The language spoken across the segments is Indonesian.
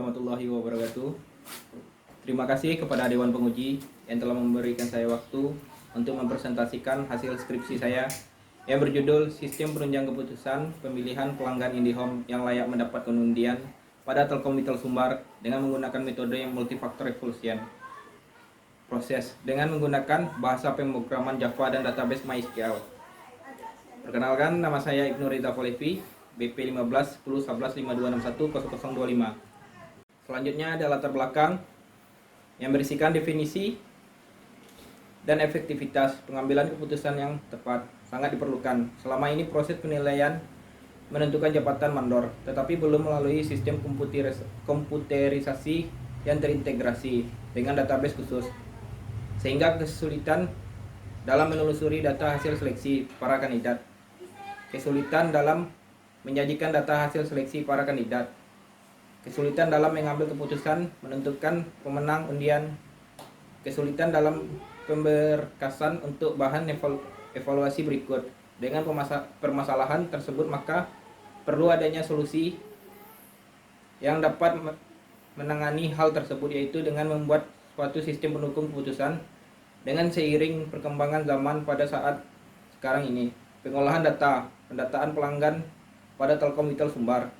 warahmatullahi wabarakatuh. Terima kasih kepada Dewan Penguji yang telah memberikan saya waktu untuk mempresentasikan hasil skripsi saya yang berjudul Sistem Penunjang Keputusan Pemilihan Pelanggan IndiHome yang layak mendapatkan undian pada Telkomsel Sumbar dengan menggunakan metode yang multifaktor evolution proses dengan menggunakan bahasa pemrograman Java dan database MySQL. Perkenalkan, nama saya Ibnu Ridha Polevi, BP 15 10 11 5261 0025. Selanjutnya ada latar belakang yang berisikan definisi dan efektivitas pengambilan keputusan yang tepat sangat diperlukan. Selama ini proses penilaian menentukan jabatan mandor, tetapi belum melalui sistem komputerisasi yang terintegrasi dengan database khusus, sehingga kesulitan dalam menelusuri data hasil seleksi para kandidat, kesulitan dalam menyajikan data hasil seleksi para kandidat, kesulitan dalam mengambil keputusan menentukan pemenang undian, kesulitan dalam pemberkasan untuk bahan evaluasi berikut. Dengan permasalahan tersebut, maka perlu adanya solusi yang dapat menangani hal tersebut, yaitu dengan membuat suatu sistem pendukung keputusan. Dengan seiring perkembangan zaman pada saat sekarang ini, pengolahan data pendataan pelanggan pada Telkomsel Sumbar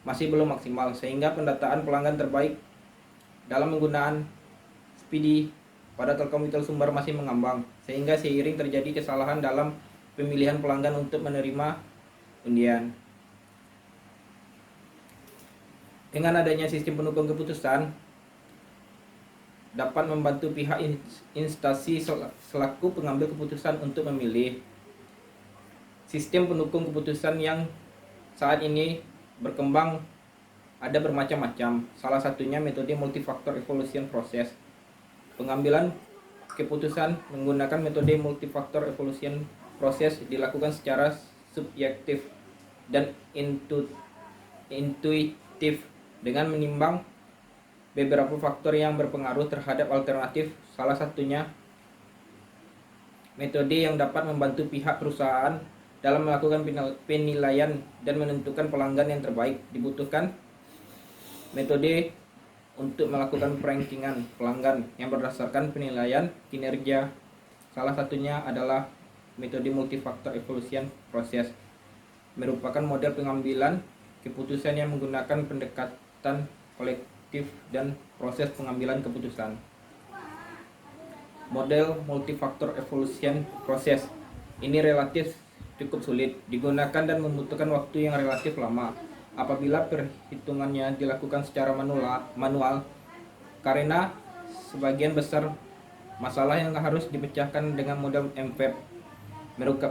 masih belum maksimal, sehingga pendataan pelanggan terbaik dalam penggunaan SPD pada Telkomsel Sumbar masih mengambang, sehingga seiring terjadi kesalahan dalam pemilihan pelanggan untuk menerima undian. Dengan adanya sistem pendukung keputusan dapat membantu pihak instansi selaku pengambil keputusan untuk memilih. Sistem pendukung keputusan yang saat ini berkembang ada bermacam-macam. Salah satunya metode multifaktor evolution proses. Pengambilan keputusan menggunakan metode multifaktor evolution proses dilakukan secara subjektif dan intuitif dengan menimbang beberapa faktor yang berpengaruh terhadap alternatif. Salah satunya metode yang dapat membantu pihak perusahaan dalam melakukan penilaian dan menentukan pelanggan yang terbaik. Dibutuhkan metode untuk melakukan perankingan pelanggan yang berdasarkan penilaian kinerja. Salah satunya adalah metode multifaktor evolution proses, merupakan model pengambilan keputusan yang menggunakan pendekatan kolektif dan proses pengambilan keputusan. Model multifaktor evolution proses ini relatif cukup sulit digunakan dan membutuhkan waktu yang relatif lama apabila perhitungannya dilakukan secara manual karena sebagian besar masalah yang harus dipecahkan dengan model MVEP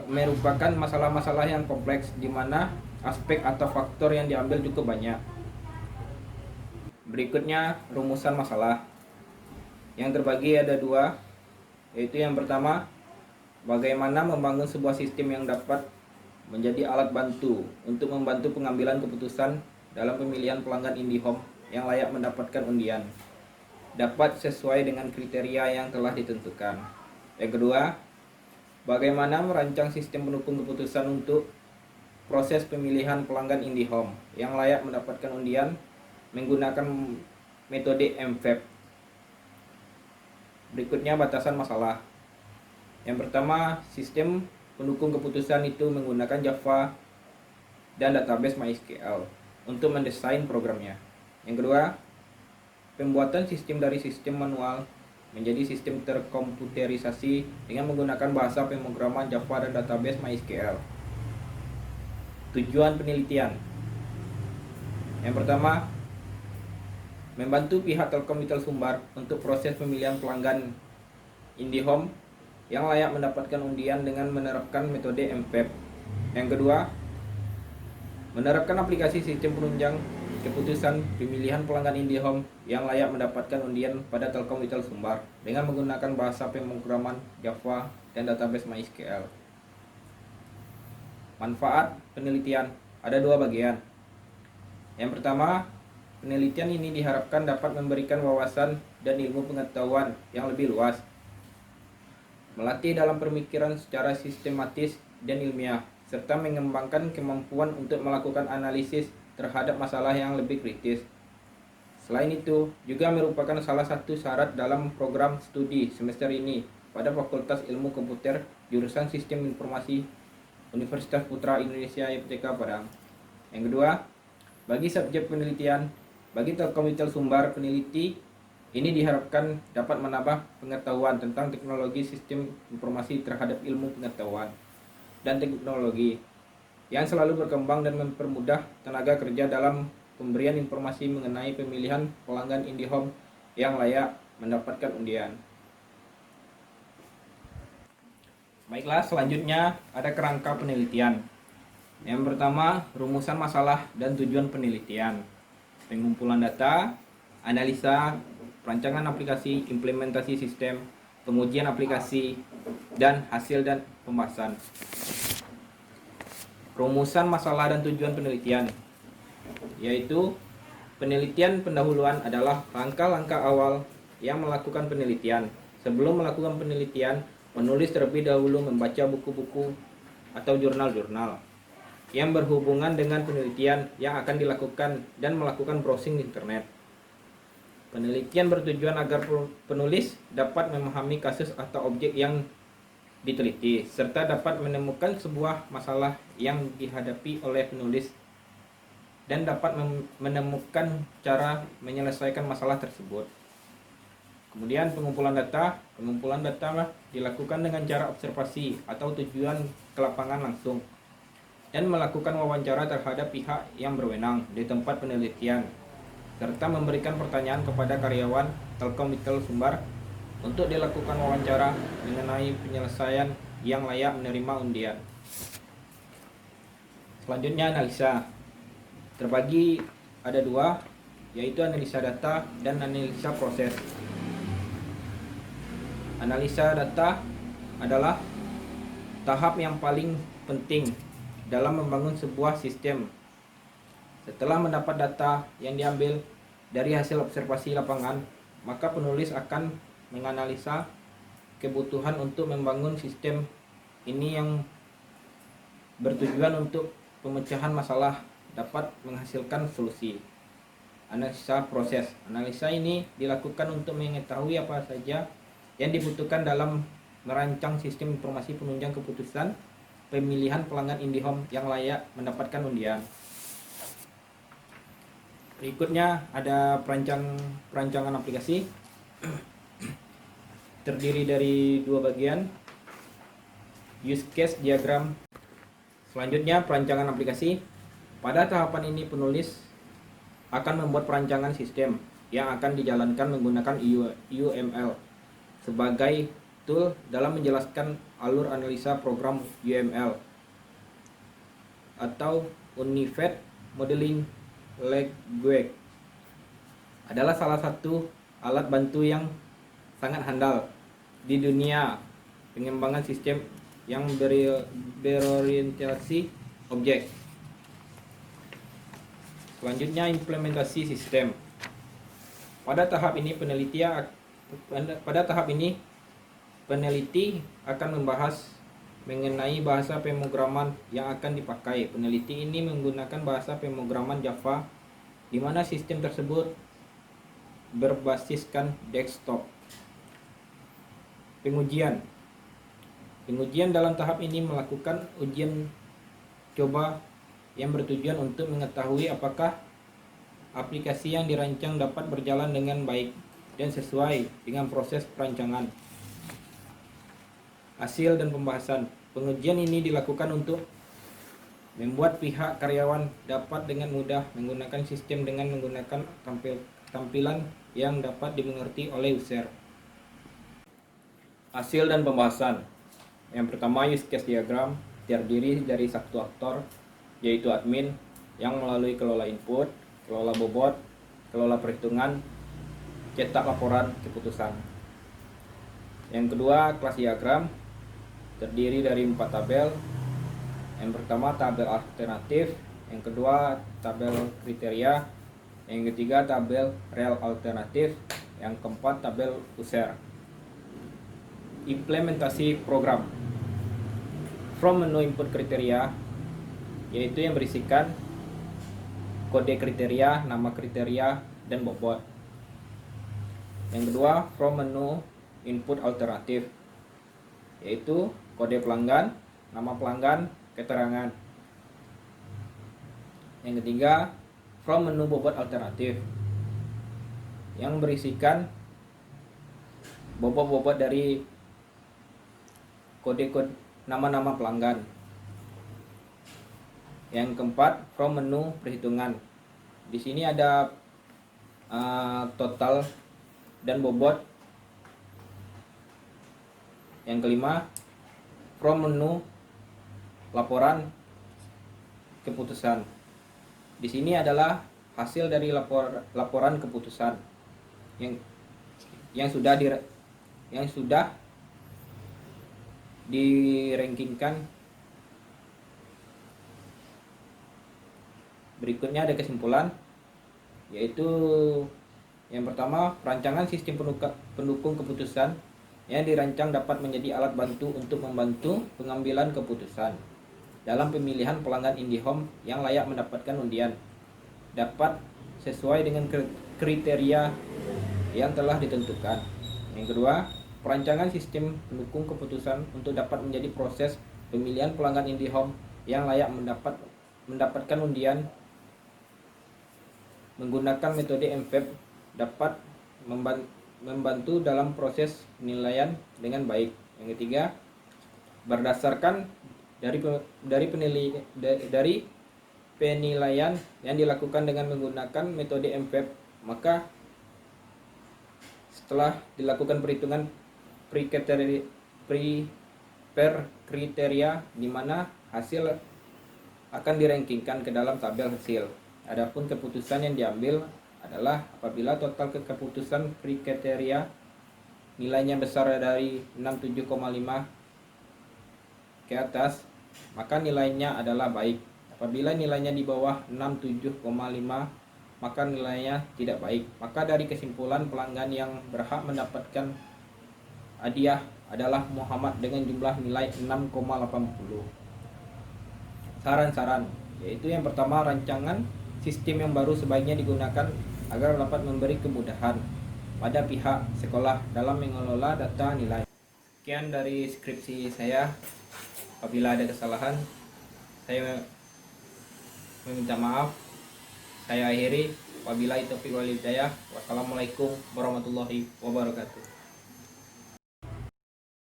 merupakan masalah-masalah yang kompleks di mana aspek atau faktor yang diambil cukup banyak. Berikutnya rumusan masalah yang terbagi ada dua, yaitu yang pertama, bagaimana membangun sebuah sistem yang dapat menjadi alat bantu untuk membantu pengambilan keputusan dalam pemilihan pelanggan IndiHome yang layak mendapatkan undian, dapat sesuai dengan kriteria yang telah ditentukan. Yang kedua, bagaimana merancang sistem pendukung keputusan untuk proses pemilihan pelanggan IndiHome yang layak mendapatkan undian menggunakan metode MVEP. Berikutnya batasan masalah. Yang pertama, sistem pendukung keputusan itu menggunakan Java dan database MySQL untuk mendesain programnya. Yang kedua, pembuatan sistem dari sistem manual menjadi sistem terkomputerisasi dengan menggunakan bahasa pemrograman Java dan database MySQL. Tujuan penelitian. Yang pertama, membantu pihak Telkomsel Sumbar untuk proses pemilihan pelanggan IndiHome yang layak mendapatkan undian dengan menerapkan metode MVEP. Yang kedua, menerapkan aplikasi sistem penunjang keputusan pemilihan pelanggan IndiHome yang layak mendapatkan undian pada Telkomsel Sumbar dengan menggunakan bahasa pemrograman Java dan database MySQL. Manfaat penelitian ada dua bagian. Yang pertama, penelitian ini diharapkan dapat memberikan wawasan dan ilmu pengetahuan yang lebih luas, melatih dalam pemikiran secara sistematis dan ilmiah, serta mengembangkan kemampuan untuk melakukan analisis terhadap masalah yang lebih kritis. Selain itu, juga merupakan salah satu syarat dalam program studi semester ini pada Fakultas Ilmu Komputer jurusan Sistem Informasi Universitas Putra Indonesia IPTK Padang. Yang kedua, bagi subjek penelitian, bagi Telkomsel Sumbar peneliti, ini diharapkan dapat menambah pengetahuan tentang teknologi sistem informasi terhadap ilmu pengetahuan dan teknologi yang selalu berkembang dan mempermudah tenaga kerja dalam pemberian informasi mengenai pemilihan pelanggan IndiHome yang layak mendapatkan undian. Baiklah, selanjutnya ada kerangka penelitian. Yang pertama, rumusan masalah dan tujuan penelitian, pengumpulan data, analisa, perancangan aplikasi, implementasi sistem, pengujian aplikasi, dan hasil dan pembahasan. Rumusan masalah dan tujuan penelitian, yaitu penelitian pendahuluan adalah langkah-langkah awal yang melakukan penelitian. Sebelum melakukan penelitian, penulis terlebih dahulu membaca buku-buku atau jurnal-jurnal yang berhubungan dengan penelitian yang akan dilakukan dan melakukan browsing di internet. Penelitian bertujuan agar penulis dapat memahami kasus atau objek yang diteliti, serta dapat menemukan sebuah masalah yang dihadapi oleh penulis dan dapat menemukan cara menyelesaikan masalah tersebut. Kemudian pengumpulan data dilakukan dengan cara observasi atau tujuan ke lapangan langsung dan melakukan wawancara terhadap pihak yang berwenang di tempat penelitian, serta memberikan pertanyaan kepada karyawan Telkomsel Sumbar untuk dilakukan wawancara mengenai penyelesaian yang layak menerima undian. Selanjutnya analisa. Terbagi ada dua, yaitu analisa data dan analisa proses. Analisa data adalah tahap yang paling penting dalam membangun sebuah sistem. Setelah mendapat data yang diambil dari hasil observasi lapangan, maka penulis akan menganalisa kebutuhan untuk membangun sistem ini yang bertujuan untuk pemecahan masalah dapat menghasilkan solusi. Analisa proses. Analisa ini dilakukan untuk mengetahui apa saja yang dibutuhkan dalam merancang sistem informasi penunjang keputusan pemilihan pelanggan IndiHome yang layak mendapatkan undian. Berikutnya ada perancangan aplikasi. Terdiri dari dua bagian, use case diagram. Selanjutnya perancangan aplikasi. Pada tahapan ini penulis akan membuat perancangan sistem yang akan dijalankan menggunakan UML sebagai tool dalam menjelaskan alur analisa program UML atau Unified Modeling Language. Adalah salah satu alat bantu yang sangat handal di dunia pengembangan sistem yang berorientasi objek. Selanjutnya implementasi sistem. Pada tahap ini peneliti akan membahas mengenai bahasa pemrograman yang akan dipakai. Peneliti ini menggunakan bahasa pemrograman Java, di mana sistem tersebut berbasiskan desktop. Pengujian dalam tahap ini melakukan ujian coba yang bertujuan untuk mengetahui apakah aplikasi yang dirancang dapat berjalan dengan baik dan sesuai dengan proses perancangan. Hasil dan pembahasan. Pengujian ini dilakukan untuk membuat pihak karyawan dapat dengan mudah menggunakan sistem dengan menggunakan tampilan yang dapat dimengerti oleh user. Hasil dan pembahasan. Yang pertama, use case diagram terdiri dari satu aktor, yaitu admin yang melalui kelola input, kelola bobot, kelola perhitungan, cetak laporan keputusan. Yang kedua, kelas diagram terdiri dari 4 tabel. Yang pertama tabel alternatif, yang kedua tabel kriteria, yang ketiga tabel rel alternatif, yang keempat tabel user. Implementasi program. From menu input kriteria, yaitu yang berisikan kode kriteria, nama kriteria, dan bobot. Yang kedua, from menu input alternatif, yaitu kode pelanggan, nama pelanggan, keterangan. Yang ketiga, from menu bobot alternatif, yang berisikan bobot-bobot dari kode-kode nama-nama pelanggan. Yang keempat, from menu perhitungan. Di sini ada total dan bobot. Yang kelima, from menu laporan keputusan. Di sini adalah hasil dari laporan keputusan yang sudah dirankingkan. Berikutnya ada kesimpulan, yaitu yang pertama, perancangan sistem pendukung keputusan yang dirancang dapat menjadi alat bantu untuk membantu pengambilan keputusan dalam pemilihan pelanggan IndiHome yang layak mendapatkan undian, dapat sesuai dengan kriteria yang telah ditentukan. Yang kedua, perancangan sistem pendukung keputusan untuk dapat menjadi proses pemilihan pelanggan IndiHome yang layak mendapatkan undian menggunakan metode MVEP dapat membantu dalam proses penilaian dengan baik. Yang ketiga, berdasarkan dari penilaian yang dilakukan dengan menggunakan metode MVEP, maka setelah dilakukan perhitungan per kriteria di mana hasil akan dirankingkan ke dalam tabel hasil. Adapun keputusan yang diambil adalah apabila total keputusan kriteria nilainya besar dari 67,5 ke atas, maka nilainya adalah baik. Apabila nilainya di bawah 67,5, maka nilainya tidak baik. Maka dari kesimpulan, pelanggan yang berhak mendapatkan hadiah adalah Muhammad dengan jumlah nilai 6,80. Saran-saran, yaitu yang pertama, rancangan sistem yang baru sebaiknya digunakan agar dapat memberi kemudahan pada pihak sekolah dalam mengelola data nilai. Sekian dari skripsi saya. Apabila ada kesalahan, saya meminta maaf. Saya akhiri. Wabillahi taufiq wal hidayah. Wassalamualaikum warahmatullahi wabarakatuh.